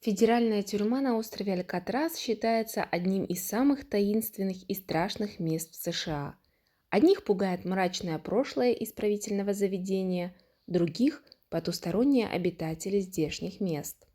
Федеральная тюрьма на острове Алькатрас считается одним из самых таинственных и страшных мест в США. Одних пугает мрачное прошлое исправительного заведения, других – потусторонние обитатели здешних мест.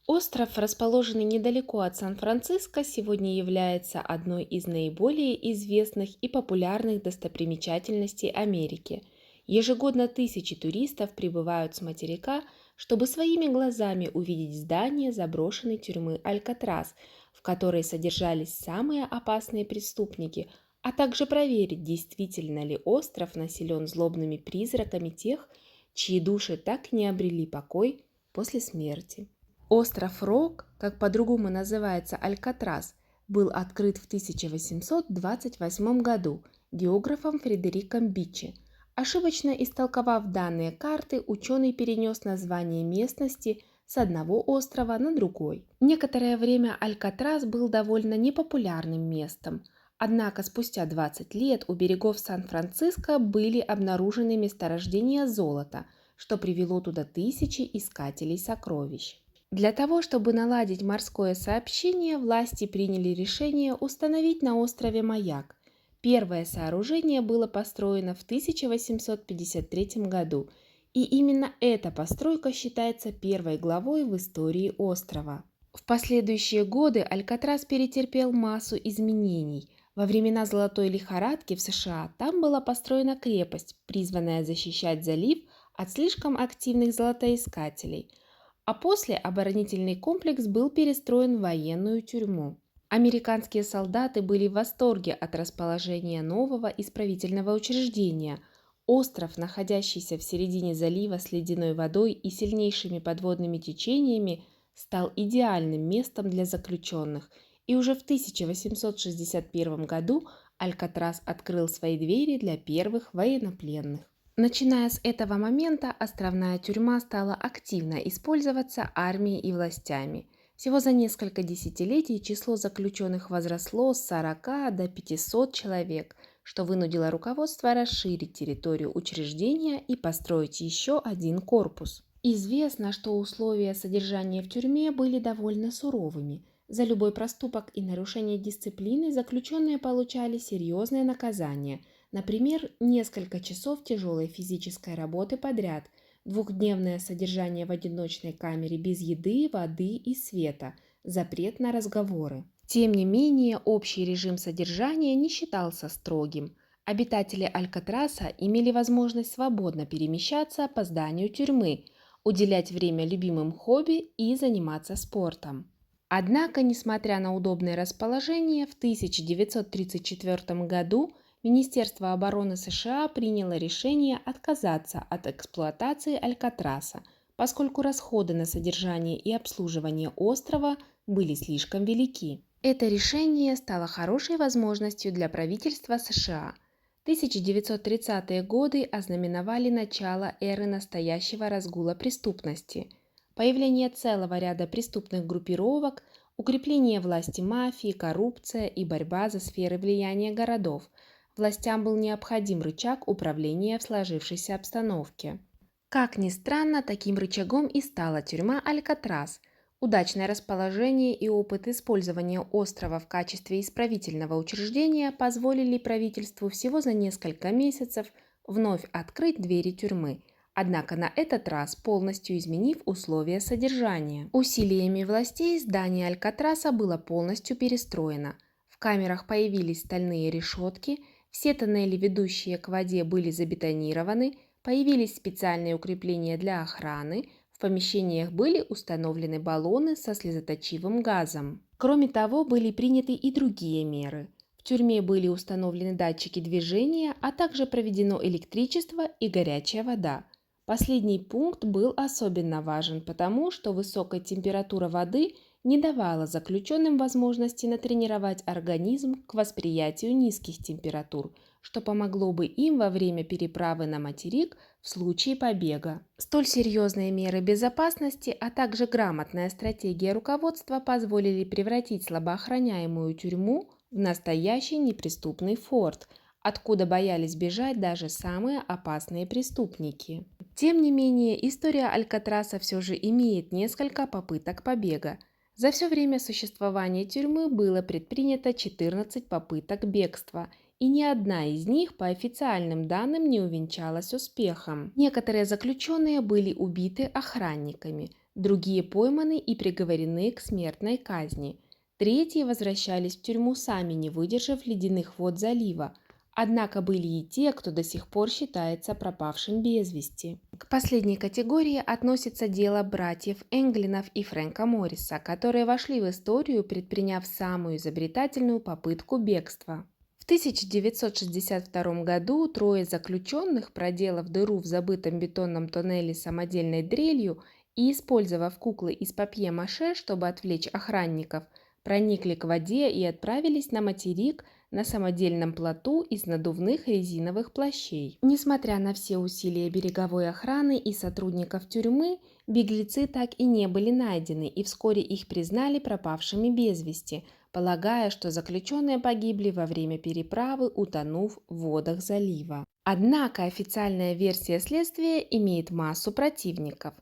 Остров, расположенный недалеко от Сан-Франциско, сегодня является одной из наиболее известных и популярных достопримечательностей Америки. Ежегодно тысячи туристов прибывают с материка, чтобы своими глазами увидеть здание заброшенной тюрьмы Алькатрас, в которой содержались самые опасные преступники, а также проверить, действительно ли остров населен злобными призраками тех, чьи души так и не обрели покой после смерти. Остров Рок, как по-другому называется Алькатрас, был открыт в 1828 году географом Фредериком Биче. Ошибочно истолковав данные карты, ученый перенес название местности с одного острова на другой. Некоторое время Алькатрас был довольно непопулярным местом, однако спустя 20 лет у берегов Сан-Франциско были обнаружены месторождения золота, что привело туда тысячи искателей сокровищ. Для того, чтобы наладить морское сообщение, власти приняли решение установить на острове маяк. Первое сооружение было построено в 1853 году, и именно эта постройка считается первой главой в истории острова. В последующие годы Алькатрас перетерпел массу изменений. Во времена золотой лихорадки в США там была построена крепость, призванная защищать залив от слишком активных золотоискателей – а после оборонительный комплекс был перестроен в военную тюрьму. Американские солдаты были в восторге от расположения нового исправительного учреждения. Остров, находящийся в середине залива с ледяной водой и сильнейшими подводными течениями, стал идеальным местом для заключенных, и уже в 1861 году Алькатрас открыл свои двери для первых военнопленных. Начиная с этого момента островная тюрьма стала активно использоваться армией и властями. Всего за несколько десятилетий число заключенных возросло с 40 до 500 человек, что вынудило руководство расширить территорию учреждения и построить еще один корпус. Известно, что условия содержания в тюрьме были довольно суровыми. За любой проступок и нарушение дисциплины заключенные получали серьезное наказание – например, несколько часов тяжелой физической работы подряд, двухдневное содержание в одиночной камере без еды, воды и света, запрет на разговоры. Тем не менее, общий режим содержания не считался строгим. Обитатели Алькатраса имели возможность свободно перемещаться по зданию тюрьмы, уделять время любимым хобби и заниматься спортом. Однако, несмотря на удобное расположение, в 1934 году Министерство обороны США приняло решение отказаться от эксплуатации Алькатраса, поскольку расходы на содержание и обслуживание острова были слишком велики. Это решение стало хорошей возможностью для правительства США. 1930-е годы ознаменовали начало эры настоящего разгула преступности. Появление целого ряда преступных группировок, укрепление власти мафии, коррупция и борьба за сферы влияния городов – властям был необходим рычаг управления в сложившейся обстановке. Как ни странно, таким рычагом и стала тюрьма Алькатрас. Удачное расположение и опыт использования острова в качестве исправительного учреждения позволили правительству всего за несколько месяцев вновь открыть двери тюрьмы, однако на этот раз полностью изменив условия содержания. Усилиями властей здание Алькатраса было полностью перестроено. В камерах появились стальные решетки, все тоннели, ведущие к воде, были забетонированы, появились специальные укрепления для охраны, в помещениях были установлены баллоны со слезоточивым газом. Кроме того, были приняты и другие меры. В тюрьме были установлены датчики движения, а также проведено электричество и горячая вода. Последний пункт был особенно важен, потому что высокая температура воды не давала заключенным возможности натренировать организм к восприятию низких температур, что помогло бы им во время переправы на материк в случае побега. Столь серьезные меры безопасности, а также грамотная стратегия руководства позволили превратить слабоохраняемую тюрьму в настоящий неприступный форт, откуда боялись бежать даже самые опасные преступники. Тем не менее, история Алькатраса все же имеет несколько попыток побега. За все время существования тюрьмы было предпринято 14 попыток бегства, и ни одна из них по официальным данным не увенчалась успехом. Некоторые заключенные были убиты охранниками, другие пойманы и приговорены к смертной казни. Третьи возвращались в тюрьму сами, не выдержав ледяных вод залива. Однако были и те, кто до сих пор считается пропавшим без вести. К последней категории относится дело братьев Энглинов и Фрэнка Морриса, которые вошли в историю, предприняв самую изобретательную попытку бегства. В 1962 году трое заключенных, проделав дыру в забытом бетонном тоннеле самодельной дрелью и использовав куклы из папье-маше, чтобы отвлечь охранников, проникли к воде и отправились на материк на самодельном плоту из надувных резиновых плащей. Несмотря на все усилия береговой охраны и сотрудников тюрьмы, беглецы так и не были найдены, и вскоре их признали пропавшими без вести, полагая, что заключенные погибли во время переправы, утонув в водах залива. Однако официальная версия следствия имеет массу противников.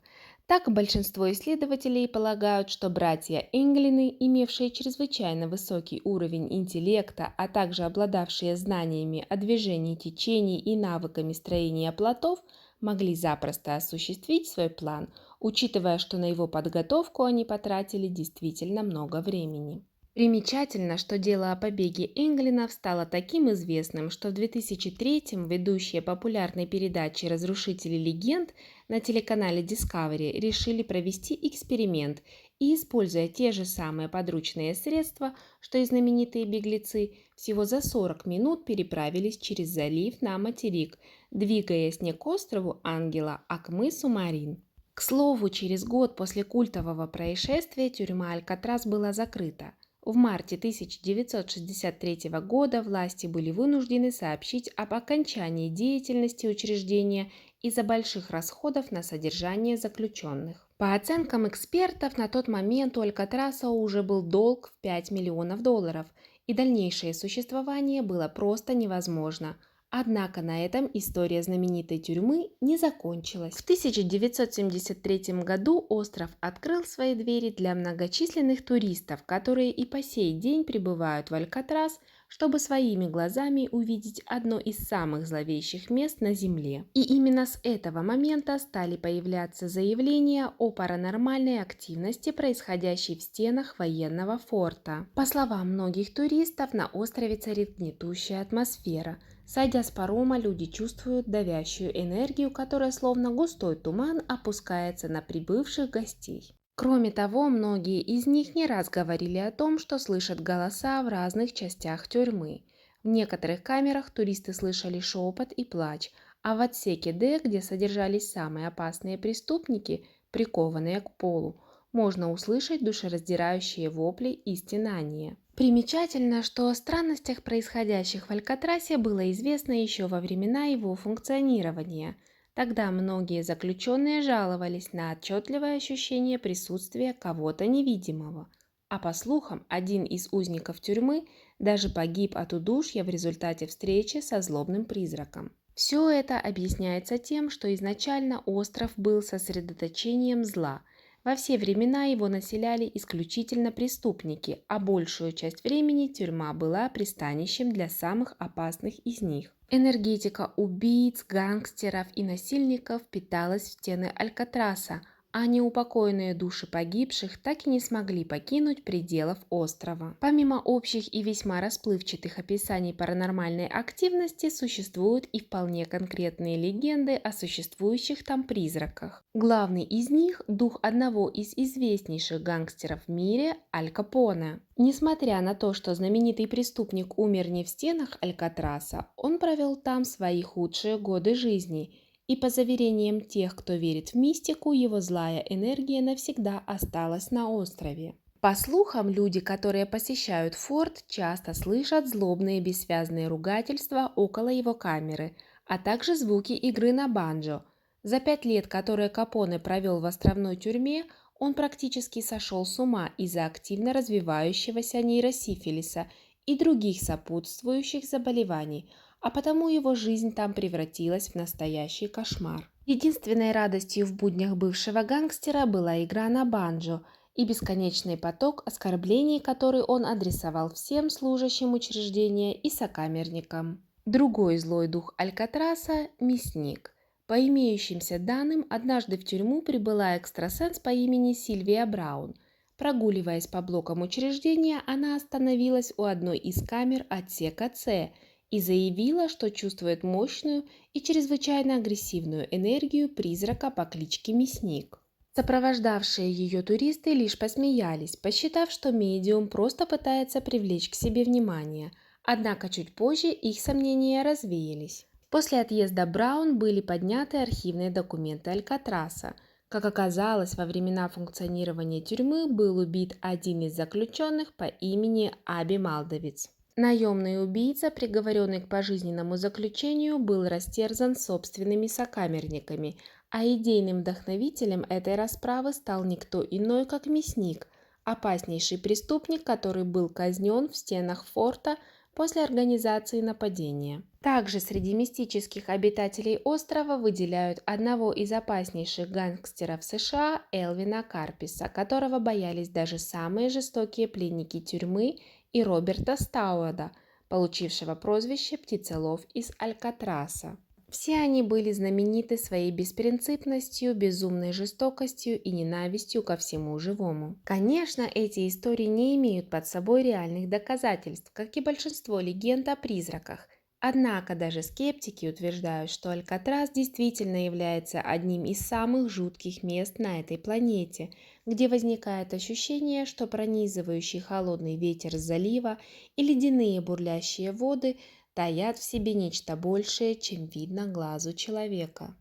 Так, большинство исследователей полагают, что братья Энглины, имевшие чрезвычайно высокий уровень интеллекта, а также обладавшие знаниями о движении течений и навыками строения плотов, могли запросто осуществить свой план, учитывая, что на его подготовку они потратили действительно много времени. Примечательно, что дело о побеге Энглинов стало таким известным, что в 2003-м ведущие популярной передачи «Разрушители легенд» на телеканале Discovery решили провести эксперимент и, используя те же самые подручные средства, что и знаменитые беглецы, всего за 40 минут переправились через залив на материк, двигаясь не к острову Ангела, а к мысу Марин. К слову, через год после культового происшествия тюрьма Алькатрас была закрыта. В марте 1963 года власти были вынуждены сообщить об окончании деятельности учреждения из-за больших расходов на содержание заключенных. По оценкам экспертов, на тот момент у Алькатраса уже был долг в 5 миллионов долларов, и дальнейшее существование было просто невозможно. Однако на этом история знаменитой тюрьмы не закончилась. В 1973 году остров открыл свои двери для многочисленных туристов, которые и по сей день прибывают в Алькатрас, чтобы своими глазами увидеть одно из самых зловещих мест на Земле. И именно с этого момента стали появляться заявления о паранормальной активности, происходящей в стенах военного форта. По словам многих туристов, на острове царит гнетущая атмосфера. Сойдя с парома, люди чувствуют давящую энергию, которая словно густой туман опускается на прибывших гостей. Кроме того, многие из них не раз говорили о том, что слышат голоса в разных частях тюрьмы. В некоторых камерах туристы слышали шепот и плач, а в отсеке Д, где содержались самые опасные преступники, прикованные к полу, можно услышать душераздирающие вопли и стенания. Примечательно, что о странностях, происходящих в Алькатрасе, было известно еще во времена его функционирования. Тогда многие заключенные жаловались на отчетливое ощущение присутствия кого-то невидимого. А по слухам, один из узников тюрьмы даже погиб от удушья в результате встречи со злобным призраком. Все это объясняется тем, что изначально остров был сосредоточением зла. Во все времена его населяли исключительно преступники, а большую часть времени тюрьма была пристанищем для самых опасных из них. Энергетика убийц, гангстеров и насильников питалась в стены Алькатраса, а неупокоенные души погибших так и не смогли покинуть пределов острова. Помимо общих и весьма расплывчатых описаний паранормальной активности, существуют и вполне конкретные легенды о существующих там призраках. Главный из них – дух одного из известнейших гангстеров в мире – Аль Капоне. Несмотря на то, что знаменитый преступник умер не в стенах Алькатраса, он провел там свои худшие годы жизни. И по заверениям тех, кто верит в мистику, его злая энергия навсегда осталась на острове. По слухам, люди, которые посещают форт, часто слышат злобные бессвязные ругательства около его камеры, а также звуки игры на банджо. За 5 лет, которые Капоне провел в островной тюрьме, он практически сошел с ума из-за активно развивающегося нейросифилиса и других сопутствующих заболеваний, а потому его жизнь там превратилась в настоящий кошмар. Единственной радостью в буднях бывшего гангстера была игра на банджо. и бесконечный поток оскорблений, который он адресовал всем служащим учреждения и сокамерникам. Другой злой дух Алькатраса – мясник. По имеющимся данным, однажды в тюрьму прибыла экстрасенс по имени Сильвия Браун. Прогуливаясь по блокам учреждения, она остановилась у одной из камер отсека С и заявила, что чувствует мощную и чрезвычайно агрессивную энергию призрака по кличке Мясник. Сопровождавшие ее туристы лишь посмеялись, посчитав, что медиум просто пытается привлечь к себе внимание, однако чуть позже их сомнения развеялись. После отъезда Браун были подняты архивные документы Алькатраса. Как оказалось, во времена функционирования тюрьмы был убит один из заключенных по имени Аби Малдовиц. Наемный убийца, приговоренный к пожизненному заключению, был растерзан собственными сокамерниками, а идейным вдохновителем этой расправы стал никто иной, как Мясник, опаснейший преступник, который был казнен в стенах форта после организации нападения. Также среди мистических обитателей острова выделяют одного из опаснейших гангстеров США Элвина Карписа, которого боялись даже самые жестокие пленники тюрьмы, и Роберта Стауэда, получившего прозвище «Птицелов из Алькатраса». Все они были знамениты своей беспринципностью, безумной жестокостью и ненавистью ко всему живому. Конечно, эти истории не имеют под собой реальных доказательств, как и большинство легенд о призраках. Однако даже скептики утверждают, что Алькатрас действительно является одним из самых жутких мест на этой планете, где возникает ощущение, что пронизывающий холодный ветер с залива и ледяные бурлящие воды таят в себе нечто большее, чем видно глазу человека.